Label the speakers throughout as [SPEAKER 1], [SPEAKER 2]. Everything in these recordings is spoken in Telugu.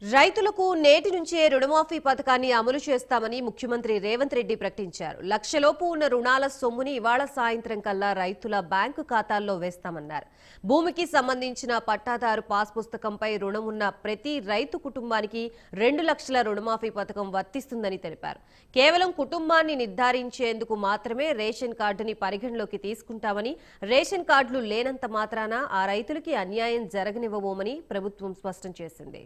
[SPEAKER 1] రైతులకు నేటి నుంచే రుణమాఫీ పథకాన్ని అమలు చేస్తామని ముఖ్యమంత్రి రేవంత్ రెడ్డి ప్రకటించారు. లక్షలోపు ఉన్న రుణాల సొమ్ముని ఇవాళ సాయంత్రం కల్లా రైతుల బ్యాంకు ఖాతాల్లో వేస్తామన్నారు. భూమికి సంబంధించిన పట్టాదారు పాస్ పుస్తకంపై రుణం ఉన్న ప్రతి రైతు కుటుంబానికి 2 లక్షల రుణమాఫీ పథకం వర్తిస్తుందని తెలిపారు. కేవలం కుటుంబాన్ని నిర్ధారించేందుకు మాత్రమే రేషన్ కార్డుని పరిగణలోకి తీసుకుంటామని, రేషన్ కార్డులు లేనంత మాత్రాన ఆ రైతులకి అన్యాయం జరగనివ్వబోమని ప్రభుత్వం స్పష్టం చేసింది.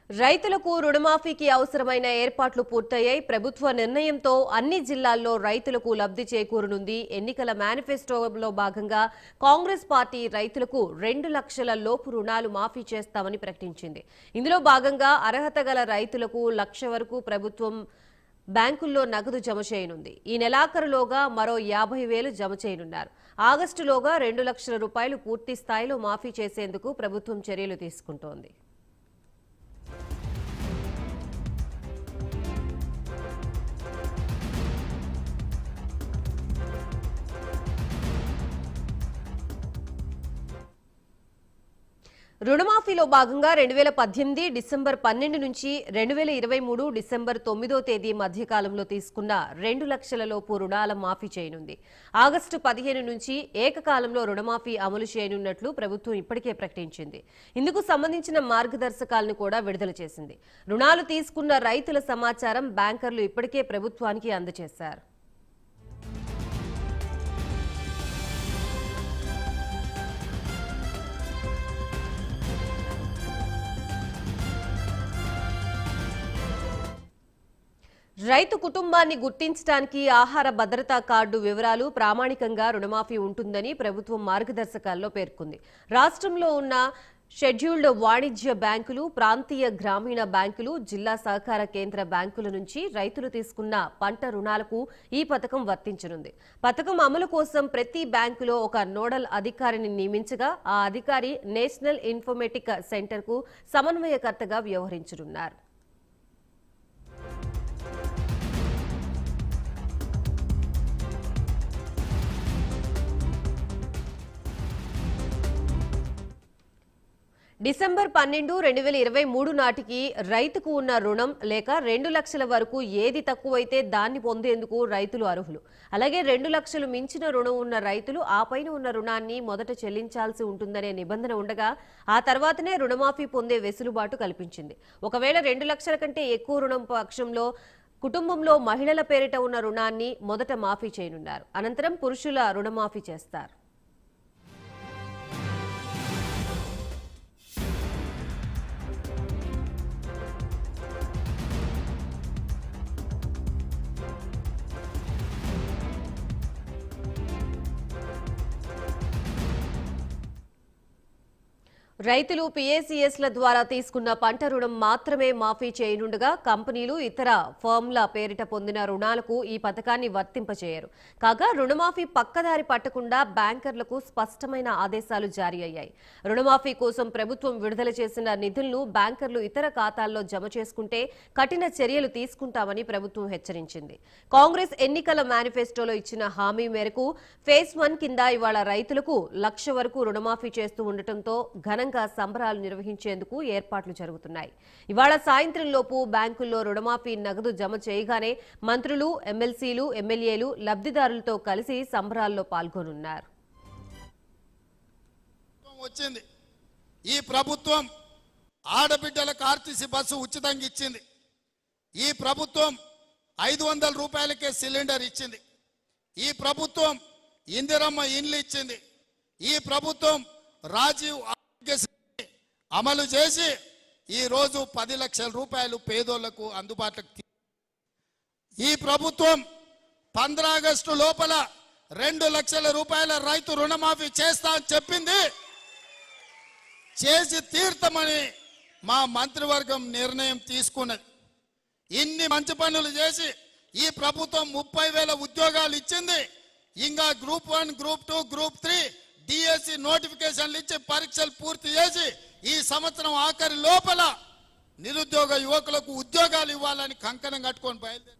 [SPEAKER 1] రైతులకు రుణమాఫీకి అవసరమైన ఏర్పాట్లు పూర్తయ్యాయి. ప్రభుత్వ నిర్ణయంతో అన్ని జిల్లాల్లో రైతులకు లబ్ధి చేకూరనుంది. ఎన్నికల మేనిఫెస్టోలో భాగంగా కాంగ్రెస్ పార్టీ రైతులకు 2 లక్షల లోపు రుణాలు మాఫీ చేస్తామని ప్రకటించింది. ఇందులో భాగంగా అర్హత గల రైతులకు 1 లక్ష వరకు ప్రభుత్వం బ్యాంకుల్లో నగదు జమ చేయనుంది. ఈ నెలాఖరులోగా మరో 50,000 జమ చేయనున్నారు. ఆగస్టులోగా 2 లక్షల రూపాయలు పూర్తి స్థాయిలో మాఫీ చేసేందుకు ప్రభుత్వం చర్యలు తీసుకుంటోంది. రుణమాఫీలో భాగంగా 2018 డిసెంబర్ 12 నుంచి 2023 డిసెంబర్ 9వ తేదీ మధ్యకాలంలో తీసుకున్న 2 లక్షల లోపు రుణాల మాఫీ చేయనుంది. ఆగస్టు 15 నుంచి ఏకకాలంలో రుణమాఫీ అమలు చేయనున్నట్లు ప్రభుత్వం ఇప్పటికే ప్రకటించింది. ఇందుకు సంబంధించిన మార్గదర్శకాలను కూడా విడుదల చేసింది. రుణాలు తీసుకున్న రైతుల సమాచారం బ్యాంకర్లు ఇప్పటికే ప్రభుత్వానికి అందజేశారు. రైతు కుటుంబాన్ని గుర్తించడానికి ఆహార భద్రతా కార్డు వివరాలు ప్రామాణికంగా రుణమాఫీ ఉంటుందని ప్రభుత్వం మార్గదర్శకాల్లో పేర్కొంది. రాష్ట్రంలో ఉన్న షెడ్యూల్డ్ వాణిజ్య బ్యాంకులు, ప్రాంతీయ గ్రామీణ బ్యాంకులు, జిల్లా సహకార కేంద్ర బ్యాంకుల నుంచి రైతులు తీసుకున్న పంట రుణాలకు ఈ పథకం వర్తించనుంది. పథకం అమలు కోసం ప్రతి బ్యాంకులో ఒక నోడల్ అధికారిని నియమించగా ఆ అధికారి నేషనల్ ఇన్ఫర్మేటిక్ సెంటర్కు సమన్వయకర్తగా వ్యవహరించనున్నారు. డిసెంబర్ 12, 2023 నాటికి రైతుకు ఉన్న రుణం లేక 2 లక్షల వరకు ఏది తక్కువైతే దాన్ని పొందేందుకు రైతులు అర్హులు. అలాగే 2 లక్షలు మించిన రుణం ఉన్న రైతులు ఆ పైన ఉన్న రుణాన్ని మొదట చెల్లించాల్సి ఉంటుందనే నిబంధన ఉండగా ఆ తర్వాతనే రుణమాఫీ పొందే వెసులుబాటు కల్పించింది. ఒకవేళ 2 లక్షల కంటే ఎక్కువ రుణం పక్షంలో కుటుంబంలో మహిళల పేరిట ఉన్న రుణాన్ని మొదట మాఫీ చేయనున్నారు. అనంతరం పురుషుల రుణమాఫీ చేస్తారు. రైతులు పీఏసీఎస్ల ద్వారా తీసుకున్న పంట రుణం మాత్రమే మాఫీ చేయనుండగా కంపెనీలు, ఇతర ఫర్మ్ల పేరిట పొందిన రుణాలకు ఈ పథకాన్ని వర్తింపచేయరు. కాగా రుణమాఫీ పక్కదారి పట్టకుండా బ్యాంకర్లకు స్పష్టమైన ఆదేశాలు జారీ అయ్యాయి. రుణమాఫీ కోసం ప్రభుత్వం విడుదల చేసిన నిధులను బ్యాంకర్లు ఇతర ఖాతాల్లో జమ చేసుకుంటే కఠిన చర్యలు తీసుకుంటామని ప్రభుత్వం హెచ్చరించింది. కాంగ్రెస్ ఎన్నికల మేనిఫెస్టోలో ఇచ్చిన హామీ మేరకు ఫేజ్ 1 కింద ఇవాళ రైతులకు 1 లక్ష వరకు రుణమాఫీ చేస్తూ ఉండటంతో ఘనంగా సంబరాలు నిర్వహించేందుకు ఏర్పాట్లు జరుగుతున్నాయి. ఇవాళ సాయంత్రంలోపు బ్యాంకుల్లో రుణమాఫీ నగదు జమ చేయగానే మంత్రులు, ఎమ్మెల్సీలు, ఎమ్మెల్యేలు లబ్ధిదారులతో కలిసి సంబరాల్లో పాల్గొనున్నారు.
[SPEAKER 2] ఈ ప్రభుత్వం ఆడబిడ్డలకు ఆర్టీసీ బస్సు ఉచితంగా ఇచ్చింది. ఈ ప్రభుత్వం 500 రూపాయలకే సిలిండర్ ఇచ్చింది. ఈ ప్రభుత్వం ఇందిరమ్మ ఇండ్లు ఇచ్చింది. ఈ ప్రభుత్వం రాజీవ్ అమలు చేసి ఈ రోజు 10 లక్షల రూపాయలు పేదోళ్లకు అందుబాటులోకి. ఈ ప్రభుత్వం 15 ఆగస్టు లోపల 2 లక్షల రూపాయల రైతు రుణమాఫీ చేస్తా అని చెప్పింది. చేసి తీర్థమని మా మంత్రివర్గం నిర్ణయం తీసుకున్నది. ఇన్ని మంచి పనులు చేసి ఈ ప్రభుత్వం 30,000 ఉద్యోగాలు ఇచ్చింది. ఇంకా గ్రూప్ 1, గ్రూప్ 2, గ్రూప్ 3 డిఎస్సి నోటిఫికేషన్లు ఇచ్చి పరీక్షలు పూర్తి చేసి ఈ సంవత్సరం ఆఖరి లోపల నిరుద్యోగ యువకులకు ఉద్యోగాలు ఇవ్వాలని కంకణం కట్టుకొని బయలుదేరి